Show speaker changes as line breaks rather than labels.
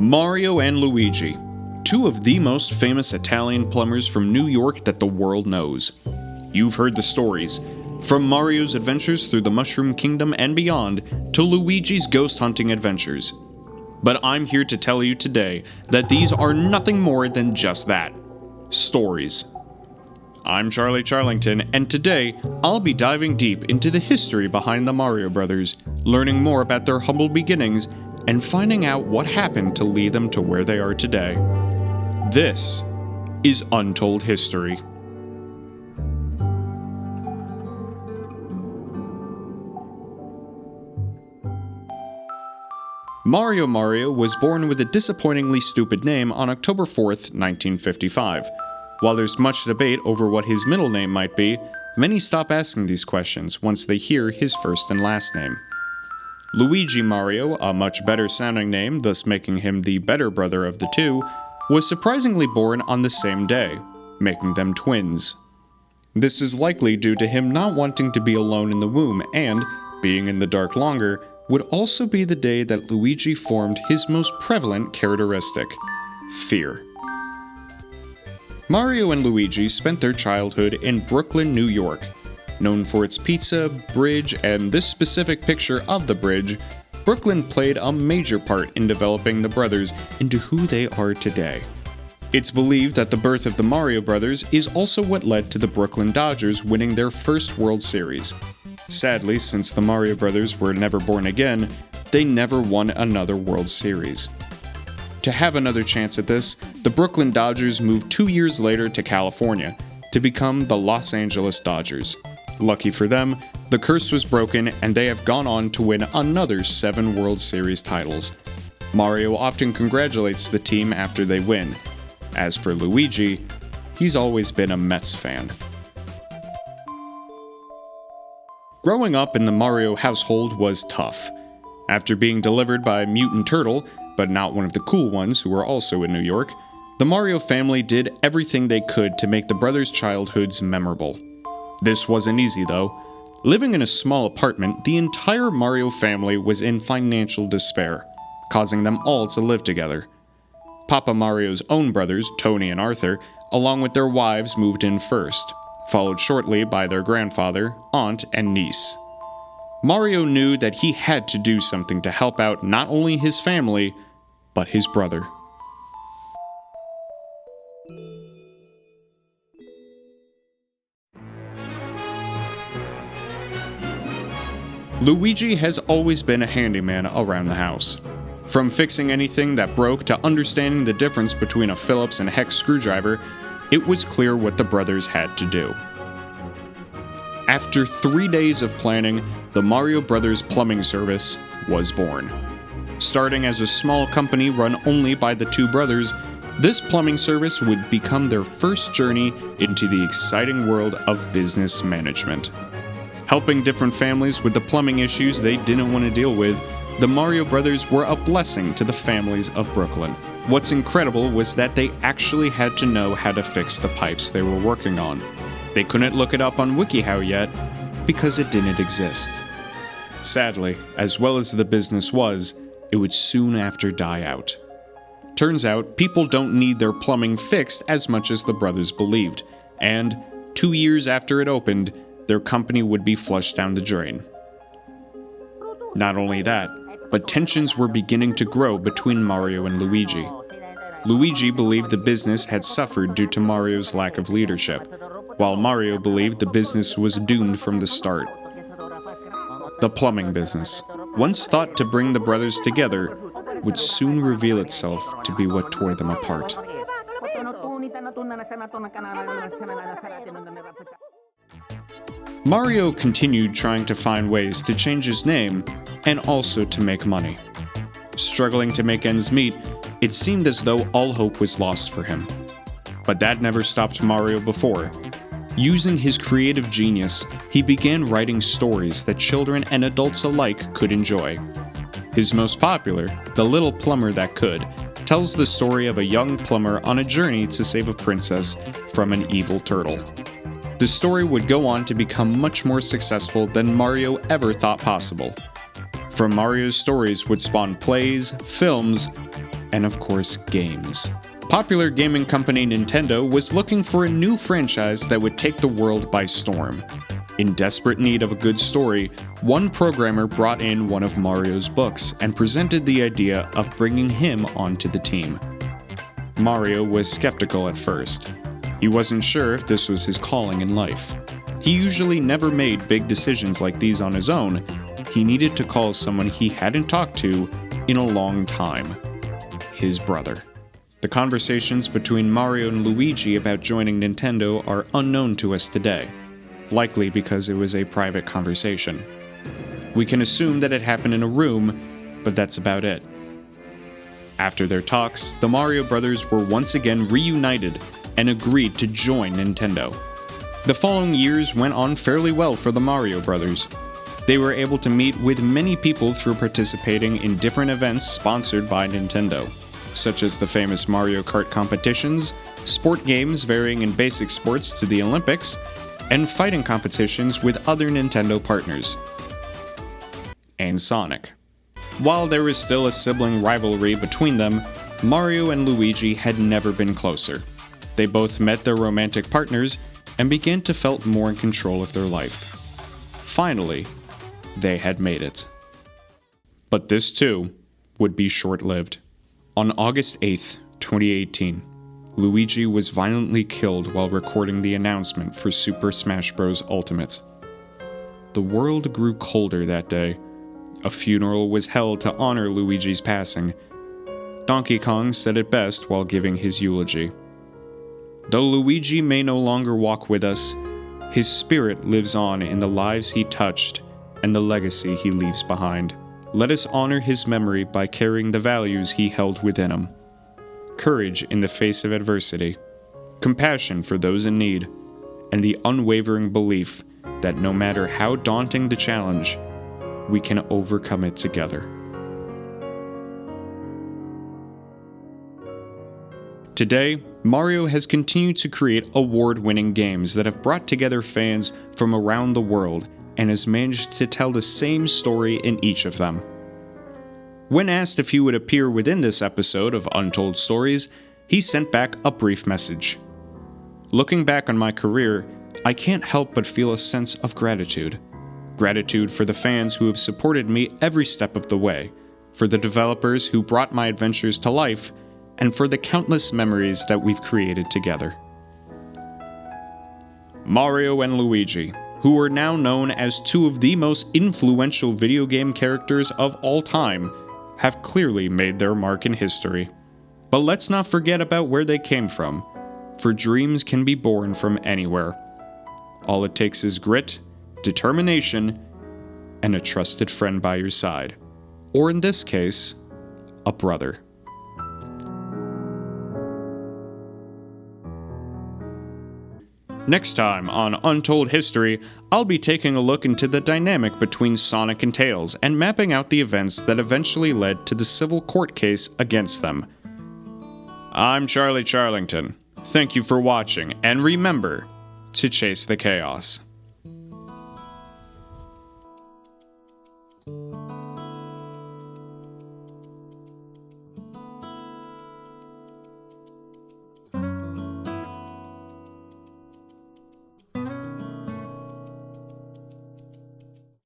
Mario and Luigi, two of the most famous Italian plumbers from New York that the world knows. You've heard the stories, from Mario's adventures through the Mushroom Kingdom and beyond, to Luigi's ghost hunting adventures. But I'm here to tell you today that these are nothing more than just that. Stories. I'm Charlie Charlington, and today I'll be diving deep into the history behind the Mario Brothers, learning more about their humble beginnings, and finding out what happened to lead them to where they are today. This is Untold History. Mario was born with a disappointingly stupid name on October 4th, 1955. While there's much debate over what his middle name might be, many stop asking these questions once they hear his first and last name. Luigi Mario, a much better sounding name, thus making him the better brother of the two, was surprisingly born on the same day, making them twins. This is likely due to him not wanting to be alone in the womb and, being in the dark longer, would also be the day that Luigi formed his most prevalent characteristic: fear. Mario and Luigi spent their childhood in Brooklyn, New York. Known for its pizza, bridge, and this specific picture of the bridge, Brooklyn played a major part in developing the brothers into who they are today. It's believed that the birth of the Mario Brothers is also what led to the Brooklyn Dodgers winning their first World Series. Sadly, since the Mario Brothers were never born again, they never won another World Series. To have another chance at this, the Brooklyn Dodgers moved 2 years later to California to become the Los Angeles Dodgers. Lucky for them, the curse was broken and they have gone on to win another 7 World Series titles. Mario often congratulates the team after they win. As for Luigi, he's always been a Mets fan. Growing up in the Mario household was tough. After being delivered by a mutant turtle, but not one of the cool ones who were also in New York, the Mario family did everything they could to make the brothers' childhoods memorable. This wasn't easy though. Living in a small apartment, the entire Mario family was in financial despair, causing them all to live together. Papa Mario's own brothers, Tony and Arthur, along with their wives, moved in first, followed shortly by their grandfather, aunt, and niece. Mario knew that he had to do something to help out not only his family, but his brother. Luigi has always been a handyman around the house. From fixing anything that broke to understanding the difference between a Phillips and hex screwdriver, it was clear what the brothers had to do. After 3 days of planning, the Mario Brothers Plumbing Service was born. Starting as a small company run only by the two brothers, this plumbing service would become their first journey into the exciting world of business management. Helping different families with the plumbing issues they didn't want to deal with, the Mario Brothers were a blessing to the families of Brooklyn. What's incredible was that they actually had to know how to fix the pipes they were working on. They couldn't look it up on WikiHow yet, because it didn't exist. Sadly, as well as the business was, it would soon after die out. Turns out, people don't need their plumbing fixed as much as the brothers believed, and 2 years after it opened, their company would be flushed down the drain. Not only that, but tensions were beginning to grow between Mario and Luigi. Luigi believed the business had suffered due to Mario's lack of leadership, while Mario believed the business was doomed from the start. The plumbing business, once thought to bring the brothers together, would soon reveal itself to be what tore them apart. Mario continued trying to find ways to change his name and also to make money. Struggling to make ends meet, it seemed as though all hope was lost for him. But that never stopped Mario before. Using his creative genius, he began writing stories that children and adults alike could enjoy. His most popular, The Little Plumber That Could, tells the story of a young plumber on a journey to save a princess from an evil turtle. The story would go on to become much more successful than Mario ever thought possible. From Mario's stories would spawn plays, films, and of course, games. Popular gaming company Nintendo was looking for a new franchise that would take the world by storm. In desperate need of a good story, one programmer brought in one of Mario's books and presented the idea of bringing him onto the team. Mario was skeptical at first. He wasn't sure if this was his calling in life. He usually never made big decisions like these on his own. He needed to call someone he hadn't talked to in a long time: his brother. The conversations between Mario and Luigi about joining Nintendo are unknown to us today, likely because it was a private conversation. We can assume that it happened in a room, but that's about it. After their talks, the Mario brothers were once again reunited and agreed to join Nintendo. The following years went on fairly well for the Mario brothers. They were able to meet with many people through participating in different events sponsored by Nintendo, such as the famous Mario Kart competitions, sport games varying in basic sports to the Olympics, and fighting competitions with other Nintendo partners. And Sonic. While there was still a sibling rivalry between them, Mario and Luigi had never been closer. They both met their romantic partners and began to feel more in control of their life. Finally, they had made it. But this too would be short-lived. On August 8th, 2018, Luigi was violently killed while recording the announcement for Super Smash Bros. Ultimate. The world grew colder that day. A funeral was held to honor Luigi's passing. Donkey Kong said it best while giving his eulogy. Though Luigi may no longer walk with us, his spirit lives on in the lives he touched and the legacy he leaves behind. Let us honor his memory by carrying the values he held within him: courage in the face of adversity, compassion for those in need, and the unwavering belief that no matter how daunting the challenge, we can overcome it together. Today, Mario has continued to create award-winning games that have brought together fans from around the world and has managed to tell the same story in each of them. When asked if he would appear within this episode of Untold Stories, he sent back a brief message. Looking back on my career, I can't help but feel a sense of gratitude. Gratitude for the fans who have supported me every step of the way, for the developers who brought my adventures to life, and for the countless memories that we've created together. Mario and Luigi, who are now known as two of the most influential video game characters of all time, have clearly made their mark in history. But let's not forget about where they came from, for dreams can be born from anywhere. All it takes is grit, determination, and a trusted friend by your side. Or in this case, a brother. Next time on Untold History, I'll be taking a look into the dynamic between Sonic and Tails and mapping out the events that eventually led to the civil court case against them. I'm Charlie Charlington. Thank you for watching, and remember to chase the chaos.